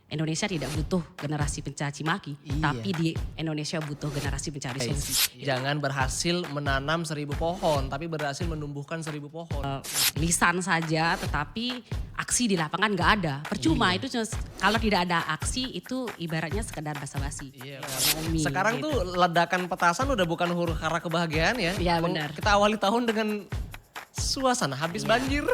Indonesia tidak butuh generasi pencaci maki, tapi di Indonesia butuh generasi pencari solusi. Jangan berhasil menanam 1000 pohon, tapi berhasil menumbuhkan 1000 pohon. Lisan saja, tetapi aksi di lapangan nggak ada. Percuma itu kalau tidak ada aksi itu ibaratnya sekedar basa-basi. Sekarang tuh ledakan petasan udah bukan huru hara kebahagiaan ya. Iya benar. Kita awali tahun dengan suasana habis banjir.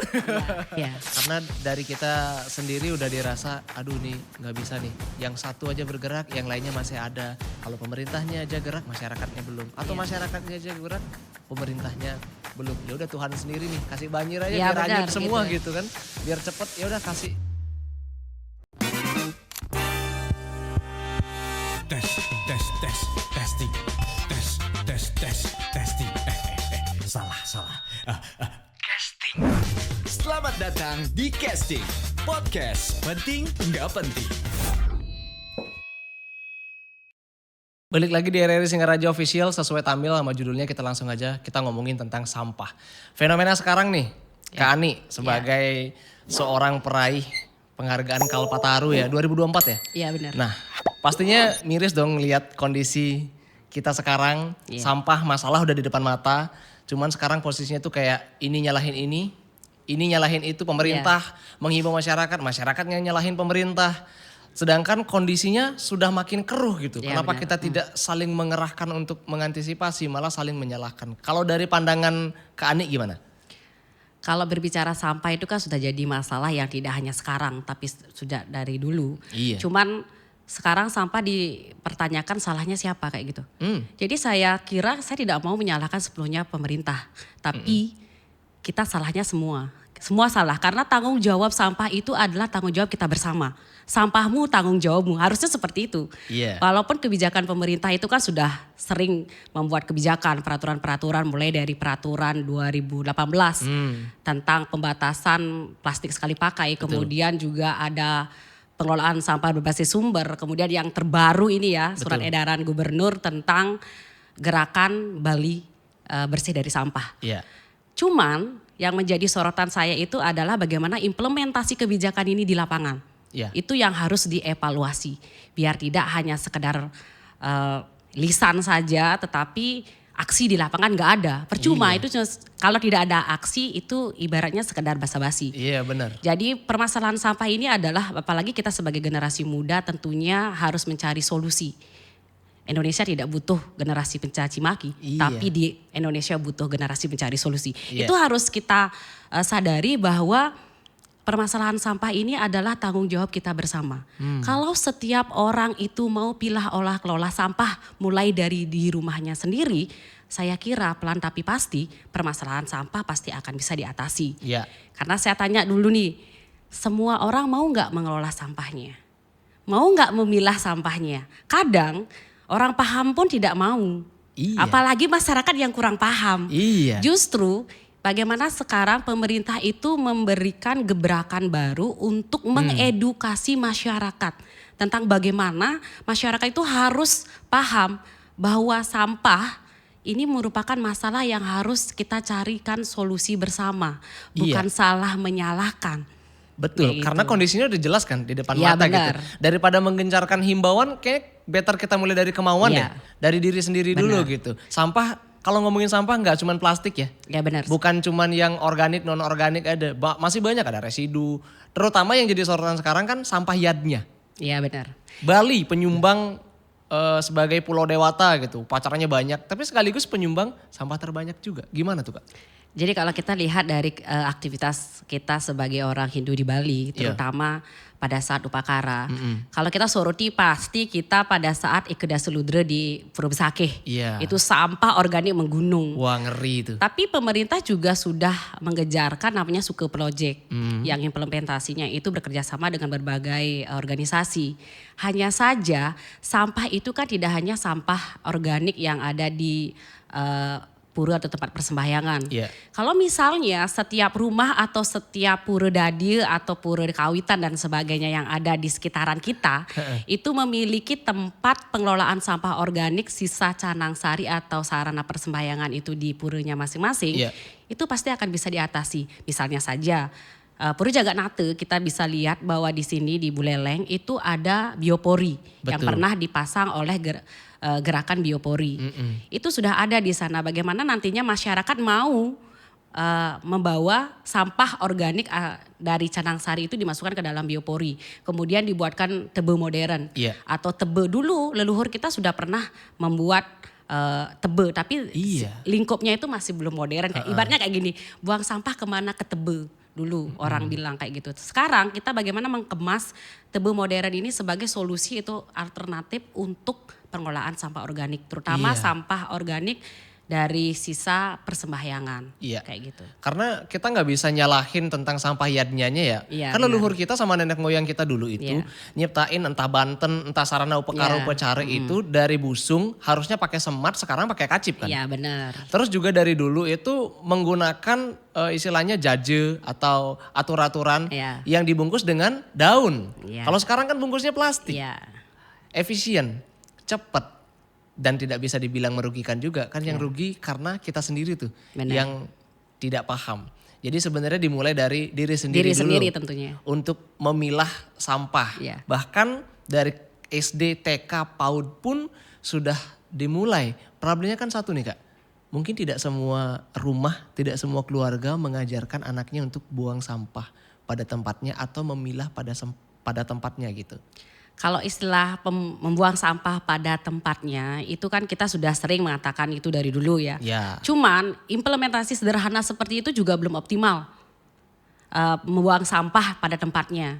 Iya. Karena dari kita sendiri udah dirasa, aduh nih nggak bisa nih. Yang satu aja bergerak, yang lainnya masih ada. Kalau pemerintahnya aja gerak, masyarakatnya belum. Atau masyarakatnya aja gerak, pemerintahnya belum. Ya udah Tuhan sendiri nih, kasih banjir aja biar hanyut semua gitu kan. Biar cepet, ya udah kasih. Testing. Salah. Casting. Selamat datang di Casting, podcast penting nggak penting. Balik lagi di RRI Singaraja Official, sesuai tampil sama judulnya kita langsung aja kita ngomongin tentang sampah. Fenomena sekarang nih, Kak Ani sebagai seorang peraih penghargaan Kalpataru ya 2024 ya? Iya benar. Nah pastinya miris dong lihat kondisi kita sekarang, sampah masalah udah di depan mata. Cuman sekarang posisinya tuh kayak ini nyalahin ini nyalahin itu, pemerintah menghimbau masyarakat, masyarakatnya nyalahin pemerintah. Sedangkan kondisinya sudah makin keruh gitu. Kenapa kita tidak saling mengerahkan untuk mengantisipasi, malah saling menyalahkan. Kalau dari pandangan Kak Ani gimana? Kalau berbicara sampah itu kan sudah jadi masalah yang tidak hanya sekarang, tapi sudah dari dulu. Iya. Cuman sekarang sampah dipertanyakan salahnya siapa kayak gitu. Jadi saya kira saya tidak mau menyalahkan sepenuhnya pemerintah. Tapi kita salahnya semua. Semua salah karena tanggung jawab sampah itu adalah tanggung jawab kita bersama. Sampahmu tanggung jawabmu, harusnya seperti itu. Walaupun kebijakan pemerintah itu kan sudah sering membuat kebijakan, peraturan-peraturan mulai dari peraturan 2018 tentang pembatasan plastik sekali pakai. Kemudian juga ada pengelolaan sampah berbasis sumber, kemudian yang terbaru ini ya surat edaran gubernur tentang gerakan Bali bersih dari sampah. Cuman yang menjadi sorotan saya itu adalah bagaimana implementasi kebijakan ini di lapangan. Itu yang harus dievaluasi biar tidak hanya sekedar lisan saja tetapi aksi di lapangan nggak ada. Percuma itu kalau tidak ada aksi itu ibaratnya sekedar basa-basi. Iya benar. Jadi permasalahan sampah ini adalah apalagi kita sebagai generasi muda tentunya harus mencari solusi. Indonesia tidak butuh generasi pencaci maki, tapi di Indonesia butuh generasi pencari solusi. Itu harus kita sadari bahwa permasalahan sampah ini adalah tanggung jawab kita bersama. Kalau setiap orang itu mau pilah olah kelola sampah mulai dari di rumahnya sendiri, saya kira pelan tapi pasti permasalahan sampah pasti akan bisa diatasi. Karena saya tanya dulu nih, semua orang mau nggak mengelola sampahnya? Mau nggak memilah sampahnya? Kadang orang paham pun tidak mau. Apalagi masyarakat yang kurang paham. Justru bagaimana sekarang pemerintah itu memberikan gebrakan baru untuk mengedukasi masyarakat. Tentang bagaimana masyarakat itu harus paham bahwa sampah ini merupakan masalah yang harus kita carikan solusi bersama. Bukan salah menyalahkan. Betul, karena kondisinya udah jelas kan di depan mata gitu. Daripada menggencarkan himbauan kayak better kita mulai dari kemauan deh. Dari diri sendiri dulu gitu. Sampah, kalau ngomongin sampah nggak cuma plastik ya. Benar. Bukan cuma yang organik, non organik ada. Masih banyak ada residu. Terutama yang jadi sorotan sekarang kan sampah yadnya. Iya benar. Bali penyumbang sebagai pulau dewata gitu. Pacarnya banyak tapi sekaligus penyumbang sampah terbanyak juga. Gimana tuh Kak? Jadi kalau kita lihat dari aktivitas kita sebagai orang Hindu di Bali, terutama pada saat Upakara. Kalau kita soroti pasti kita pada saat Ikeda Seludra di Pura Besakeh. Itu sampah organik menggunung. Wah ngeri itu. Tapi pemerintah juga sudah mengejarkan namanya Suke Project. Yang implementasinya itu bekerja sama dengan berbagai organisasi. Hanya saja sampah itu kan tidak hanya sampah organik yang ada di pura atau tempat persembahyangan. Kalau misalnya setiap rumah atau setiap pura dadi atau pura kawitan dan sebagainya yang ada di sekitaran kita itu memiliki tempat pengelolaan sampah organik sisa canang sari atau sarana persembahyangan itu di puranya masing-masing, itu pasti akan bisa diatasi. Misalnya saja Puri Jaganate kita bisa lihat bahwa di sini di Buleleng itu ada biopori yang Betul. pernah dipasang oleh gerakan biopori. Itu sudah ada di sana. Bagaimana nantinya masyarakat mau membawa sampah organik dari Canang Sari itu dimasukkan ke dalam biopori. Kemudian dibuatkan tebe modern. Iya. Atau tebe dulu leluhur kita sudah pernah membuat tebe, tapi lingkupnya itu masih belum modern. Ibaratnya kayak gini, buang sampah kemana, ke tebe dulu orang bilang kayak gitu. Sekarang kita bagaimana mengemas tebe modern ini sebagai solusi itu alternatif untuk pengolahan sampah organik, terutama sampah organik dari sisa persembahyangan, kayak gitu. Karena kita nggak bisa nyalahin tentang sampah yadnyanya ya. Kan leluhur kita sama nenek moyang kita dulu itu nyiptain entah Banten, entah sarana upekara upacare itu dari busung harusnya pakai semat, sekarang pakai kacip kan. Iya benar. Terus juga dari dulu itu menggunakan istilahnya jaje atau aturan-aturan yang dibungkus dengan daun. Kalau sekarang kan bungkusnya plastik. Efisien, cepat. Dan tidak bisa dibilang merugikan juga kan, yang rugi karena kita sendiri tuh yang tidak paham. Jadi sebenarnya dimulai dari diri sendiri dulu tentunya untuk memilah sampah. Bahkan dari SD, TK, PAUD pun sudah dimulai. Problemnya kan satu nih Kak, mungkin tidak semua rumah, tidak semua keluarga mengajarkan anaknya untuk buang sampah pada tempatnya atau memilah pada tempatnya gitu. Kalau istilah membuang sampah pada tempatnya itu kan kita sudah sering mengatakan itu dari dulu ya. Cuman implementasi sederhana seperti itu juga belum optimal. Membuang sampah pada tempatnya.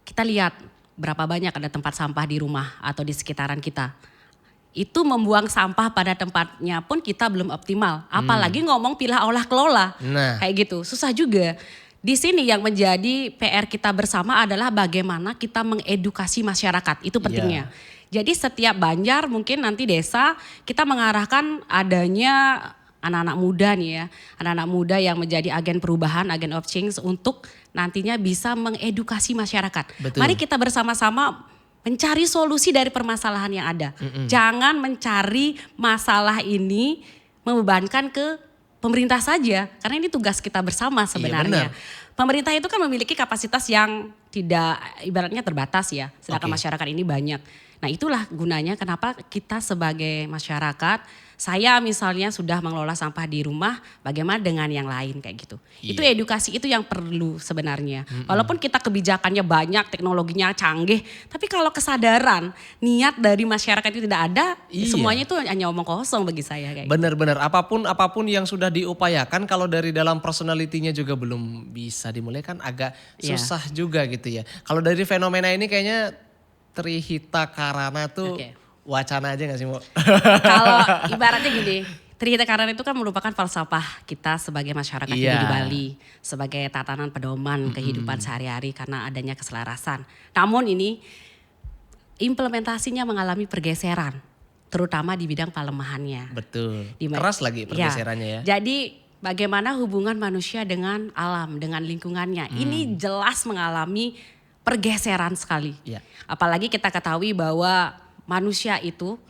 Kita lihat berapa banyak ada tempat sampah di rumah atau di sekitaran kita. Itu membuang sampah pada tempatnya pun kita belum optimal. Apalagi ngomong pilah olah kelola. Kayak gitu, susah juga. Di sini yang menjadi PR kita bersama adalah bagaimana kita mengedukasi masyarakat, itu pentingnya. Jadi setiap banjar mungkin nanti desa kita mengarahkan adanya anak-anak muda nih ya. Anak-anak muda yang menjadi agen perubahan, agen of change untuk nantinya bisa mengedukasi masyarakat. Mari kita bersama-sama mencari solusi dari permasalahan yang ada. Jangan mencari masalah ini membebankan ke pemerintah saja, karena ini tugas kita bersama sebenarnya. Pemerintah itu kan memiliki kapasitas yang tidak ibaratnya terbatas ya, sedangkan masyarakat ini banyak. Nah itulah gunanya kenapa kita sebagai masyarakat, saya misalnya sudah mengelola sampah di rumah, bagaimana dengan yang lain kayak gitu. Itu edukasi itu yang perlu sebenarnya. Walaupun kita kebijakannya banyak, teknologinya canggih, tapi kalau kesadaran, niat dari masyarakat itu tidak ada, semuanya itu hanya omong kosong bagi saya kayak gitu. Benar-benar apapun yang sudah diupayakan kalau dari dalam personalitinya juga belum bisa dimulai kan agak susah juga gitu ya. Kalau dari fenomena ini kayaknya Trihita Karana tuh wacana aja gak sih Mbak? Kalau ibaratnya gini, Trihita Karana itu kan merupakan falsafah kita sebagai masyarakat ini di Bali. Sebagai tatanan pedoman kehidupan sehari-hari karena adanya keselarasan. Namun ini implementasinya mengalami pergeseran, terutama di bidang pelemahannya. Betul, keras lagi pergeserannya ya. Jadi bagaimana hubungan manusia dengan alam, dengan lingkungannya. Ini jelas mengalami pergeseran sekali. Apalagi kita ketahui bahwa manusia itu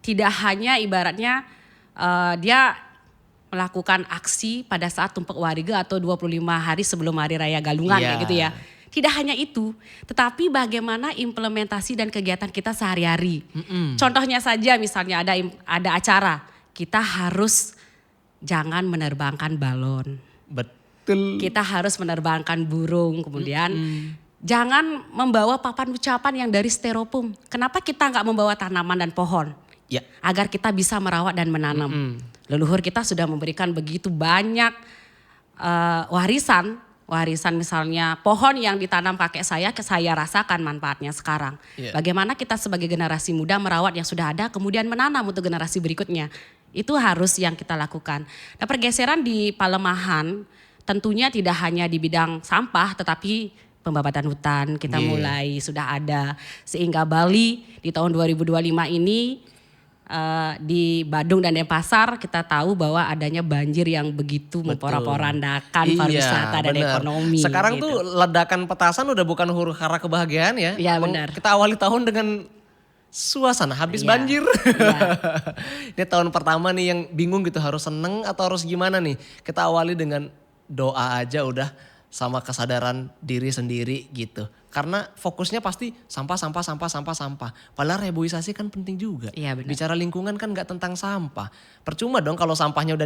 tidak hanya ibaratnya dia melakukan aksi pada saat Tumpek Wariga atau 25 hari sebelum Hari Raya Galungan kayak gitu ya. Tidak hanya itu, tetapi bagaimana implementasi dan kegiatan kita sehari-hari. Contohnya saja misalnya ada acara, kita harus jangan menerbangkan balon. Betul. Kita harus menerbangkan burung, kemudian jangan membawa papan ucapan yang dari styrofoam. Kenapa kita nggak membawa tanaman dan pohon? Agar kita bisa merawat dan menanam. Leluhur kita sudah memberikan begitu banyak warisan misalnya pohon yang ditanam kakek saya rasakan manfaatnya sekarang. Bagaimana kita sebagai generasi muda merawat yang sudah ada kemudian menanam untuk generasi berikutnya. Itu harus yang kita lakukan. Nah pergeseran di Palemahan tentunya tidak hanya di bidang sampah tetapi pembabatan hutan kita mulai sudah ada. Sehingga Bali di tahun 2025 ini di Badung dan Denpasar kita tahu bahwa adanya banjir yang begitu memporak-porandakan pariwisata dan ekonomi. Sekarang gitu. tuh ledakan petasan udah bukan huru-hara kebahagiaan ya. Iya benar. Kita awali tahun dengan suasana habis banjir. Ini tahun pertama nih yang bingung gitu harus seneng atau harus gimana nih. Kita awali dengan doa aja udah sama kesadaran diri sendiri gitu. Karena fokusnya pasti sampah. Padahal reboisasi kan penting juga. Iya, benar. Bicara lingkungan kan gak tentang sampah. Percuma dong kalau sampahnya udah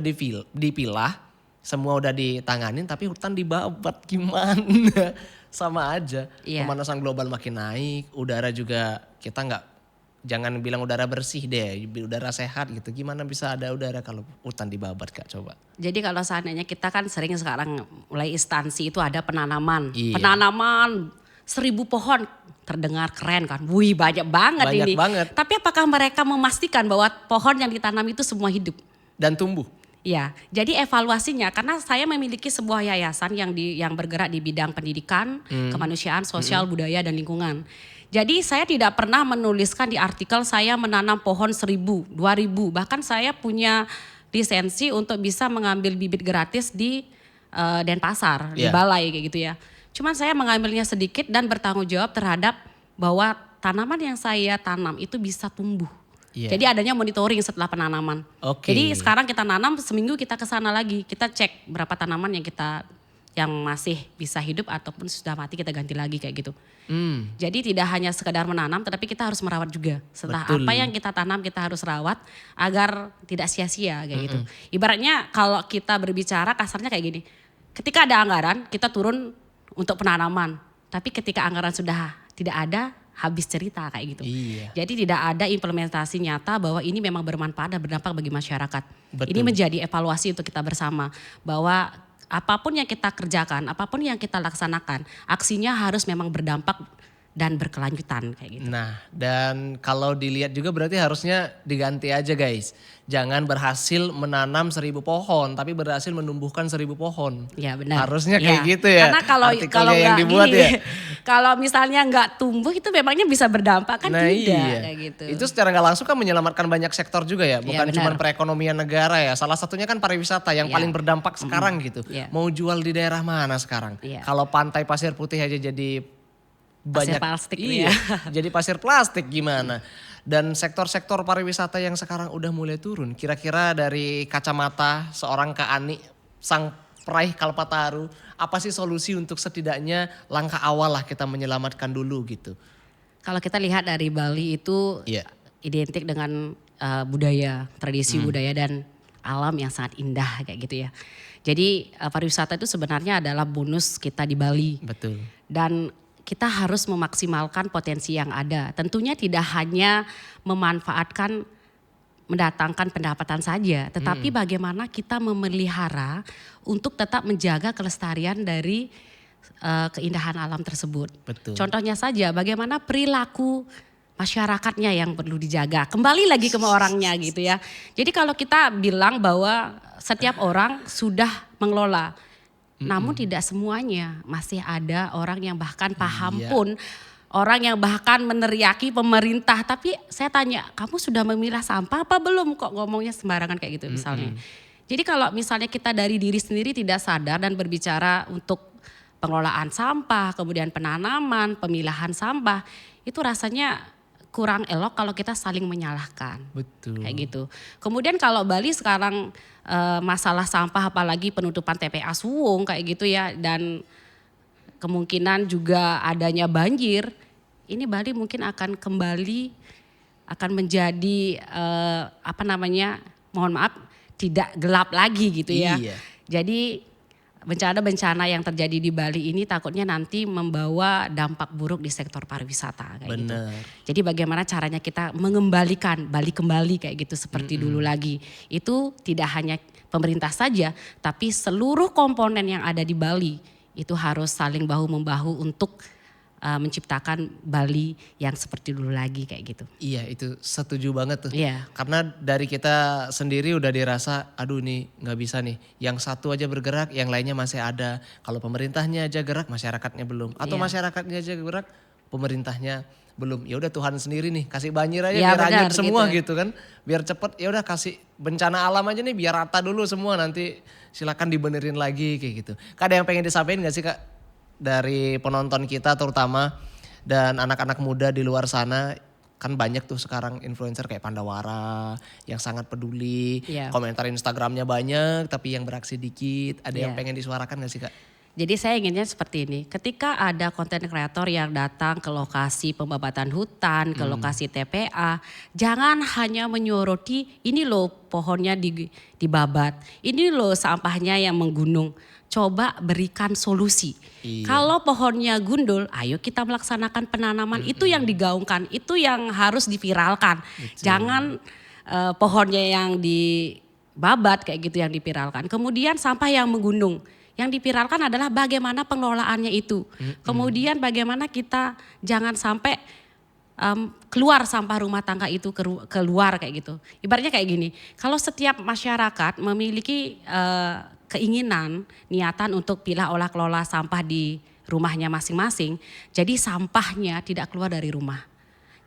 dipilah, semua udah ditanganin tapi hutan dibabat gimana? Sama aja. Iya. Pemanasan global makin naik, udara juga kita jangan bilang udara bersih deh, udara sehat gitu. Gimana bisa ada udara kalau hutan dibabat Kak, coba? Jadi kalau seandainya kita kan sering sekarang mulai instansi itu ada penanaman. Iya. Penanaman 1.000 pohon, terdengar keren kan. Wih banyak banget Banyak ini. banget. Tapi apakah mereka memastikan bahwa pohon yang ditanam itu semua hidup? Dan tumbuh. Ya, jadi evaluasinya karena saya memiliki sebuah yayasan yang bergerak di bidang pendidikan, kemanusiaan, sosial, budaya dan lingkungan. Jadi saya tidak pernah menuliskan di artikel saya menanam pohon 1.000, 2.000, bahkan saya punya lisensi untuk bisa mengambil bibit gratis di Denpasar, di balai kayak gitu ya. Cuman saya mengambilnya sedikit dan bertanggung jawab terhadap bahwa tanaman yang saya tanam itu bisa tumbuh. Yeah. Jadi adanya monitoring setelah penanaman. Oke. Jadi sekarang kita nanam, seminggu kita ke sana lagi, kita cek berapa tanaman yang masih bisa hidup ataupun sudah mati kita ganti lagi kayak gitu. Jadi tidak hanya sekedar menanam tetapi kita harus merawat juga. Setelah Betul. apa yang kita tanam kita harus rawat agar tidak sia-sia kayak gitu. Ibaratnya kalau kita berbicara kasarnya kayak gini. Ketika ada anggaran kita turun untuk penanaman. Tapi ketika anggaran sudah tidak ada habis cerita kayak gitu. Iya. Jadi tidak ada implementasi nyata bahwa ini memang bermanfaat dan berdampak bagi masyarakat. Betul. Ini menjadi evaluasi untuk kita bersama bahwa apapun yang kita kerjakan, apapun yang kita laksanakan, aksinya harus memang berdampak dan berkelanjutan kayak gitu. Nah, dan kalau dilihat juga berarti harusnya diganti aja guys. Jangan berhasil menanam 1.000 pohon, tapi berhasil menumbuhkan 1.000 pohon. Ya benar. Harusnya kayak gitu ya. Karena kalau artikelnya yang nggak dibuat gini, ya. kalau misalnya nggak tumbuh itu memangnya bisa berdampak kan Nah tidak iya. kayak gitu. Itu secara nggak langsung kan menyelamatkan banyak sektor juga ya. Bukan Iya, cuma benar. perekonomian negara ya. Salah satunya kan pariwisata yang Iya. paling berdampak sekarang gitu. Iya. Mau jual di daerah mana sekarang? Iya. Kalau pantai Pasir Putih aja jadi Pasir banyak plastik iya, ya. jadi pasir plastik gimana? Dan sektor-sektor pariwisata yang sekarang udah mulai turun. Kira-kira dari kacamata seorang Kak Ani, sang peraih Kalpataru, apa sih solusi untuk setidaknya langkah awal lah kita menyelamatkan dulu gitu? Kalau kita lihat dari Bali itu Iya. identik dengan budaya, tradisi budaya dan alam yang sangat indah kayak gitu ya. Jadi pariwisata itu sebenarnya adalah bonus kita di Bali. Betul. Dan kita harus memaksimalkan potensi yang ada. Tentunya tidak hanya memanfaatkan mendatangkan pendapatan saja, tetapi bagaimana kita memelihara untuk tetap menjaga kelestarian dari keindahan alam tersebut. Betul. Contohnya saja bagaimana perilaku masyarakatnya yang perlu dijaga. Kembali lagi ke orangnya gitu ya. Jadi kalau kita bilang bahwa setiap orang sudah mengelola, namun tidak semuanya, masih ada orang yang bahkan paham Iya. pun, orang yang bahkan meneriaki pemerintah. Tapi saya tanya, kamu sudah memilah sampah apa belum, kok ngomongnya sembarangan kayak gitu misalnya. Jadi kalau misalnya kita dari diri sendiri tidak sadar dan berbicara untuk pengelolaan sampah, kemudian penanaman, pemilahan sampah, itu rasanya kurang elok kalau kita saling menyalahkan. Betul. Kayak gitu. Kemudian kalau Bali sekarang masalah sampah apalagi penutupan TPA Suwung kayak gitu ya, dan kemungkinan juga adanya banjir, ini Bali mungkin akan kembali akan menjadi mohon maaf tidak gelap lagi gitu ya. Iya. Jadi bencana-bencana yang terjadi di Bali ini takutnya nanti membawa dampak buruk di sektor pariwisata kayak gitu. Bener. Jadi bagaimana caranya kita mengembalikan Bali kembali kayak gitu seperti dulu lagi. Itu tidak hanya pemerintah saja, tapi seluruh komponen yang ada di Bali itu harus saling bahu-membahu untuk menciptakan Bali yang seperti dulu lagi kayak gitu. Iya, itu setuju banget tuh. Iya. Karena dari kita sendiri udah dirasa, aduh nih nggak bisa nih. Yang satu aja bergerak, yang lainnya masih ada. Kalau pemerintahnya aja gerak, masyarakatnya belum. Atau Iya. masyarakatnya aja gerak, pemerintahnya belum. Ya udah Tuhan sendiri nih, kasih banjir aja Ya, biar benar, hanyut semua gitu. gitu kan. Biar cepet, ya udah kasih bencana alam aja nih biar rata dulu semua, nanti silakan dibenerin lagi kayak gitu. Kak, ada yang pengen disampaikan gak sih Kak? Dari penonton kita terutama dan anak-anak muda di luar sana, kan banyak tuh sekarang influencer kayak Pandawara yang sangat peduli, Iya. komentar Instagramnya banyak tapi yang beraksi dikit. Ada yang Iya. pengen disuarakan gak sih Kak? Jadi saya inginnya seperti ini, ketika ada konten kreator yang datang ke lokasi pembabatan hutan, ke lokasi TPA, jangan hanya menyoroti ini loh pohonnya dibabat, ini loh sampahnya yang menggunung. Coba berikan solusi. Iya. Kalau pohonnya gundul, ayo kita melaksanakan penanaman. Itu yang digaungkan, itu yang harus diviralkan. Betul. Jangan pohonnya yang dibabat kayak gitu yang dipiralkan. Kemudian sampah yang menggunung. Yang dipiralkan adalah bagaimana pengelolaannya itu. Kemudian bagaimana kita jangan sampai keluar sampah rumah tangga itu keluar kayak gitu. Ibaratnya kayak gini, kalau setiap masyarakat memiliki keinginan, niatan untuk pilih olah kelola sampah di rumahnya masing-masing, jadi sampahnya tidak keluar dari rumah.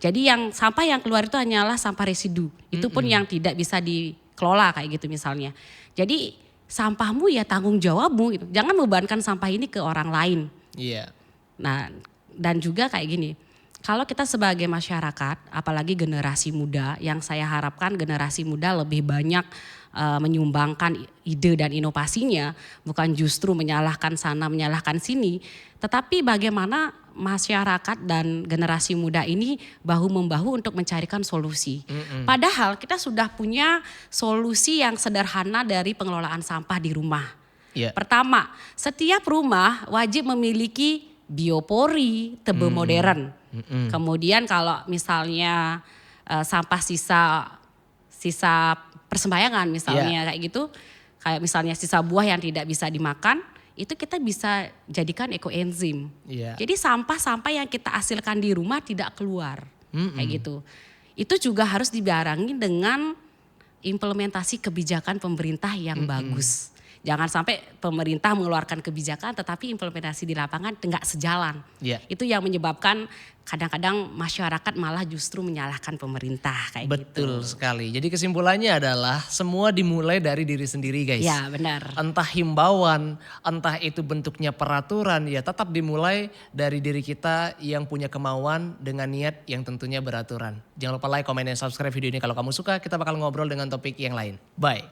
Jadi sampah yang keluar itu hanyalah sampah residu. Itu pun yang tidak bisa dikelola kayak gitu misalnya. Jadi sampahmu ya tanggung jawabmu gitu. Jangan membebankan sampah ini ke orang lain. Iya. Nah, dan juga kayak gini. Kalau kita sebagai masyarakat, apalagi generasi muda, yang saya harapkan generasi muda lebih banyak menyumbangkan ide dan inovasinya, bukan justru menyalahkan sana, menyalahkan sini, tetapi bagaimana masyarakat dan generasi muda ini bahu-membahu untuk mencarikan solusi. Padahal kita sudah punya solusi yang sederhana dari pengelolaan sampah di rumah. Yeah. Pertama, setiap rumah wajib memiliki biopori tebe modern. Kemudian kalau misalnya sampah sisa persembahyangan misalnya kayak gitu, kayak misalnya sisa buah yang tidak bisa dimakan, itu kita bisa jadikan ekoenzim. Yeah. Jadi sampah-sampah yang kita hasilkan di rumah tidak keluar, kayak gitu. Itu juga harus dibarengi dengan implementasi kebijakan pemerintah yang bagus. Jangan sampai pemerintah mengeluarkan kebijakan tetapi implementasi di lapangan nggak sejalan. Yeah. Itu yang menyebabkan kadang-kadang masyarakat malah justru menyalahkan pemerintah kayak gitu. Betul sekali. Jadi kesimpulannya adalah semua dimulai dari diri sendiri guys. Ya benar. Entah himbauan, entah itu bentuknya peraturan, ya tetap dimulai dari diri kita yang punya kemauan dengan niat yang tentunya beraturan. Jangan lupa like, komen, dan subscribe video ini kalau kamu suka. Kita bakal ngobrol dengan topik yang lain. Bye.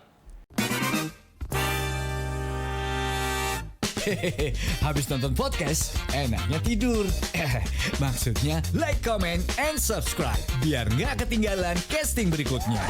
Hehehe, habis nonton podcast, enaknya tidur. Maksudnya like, comment, and subscribe biar nggak ketinggalan casting berikutnya.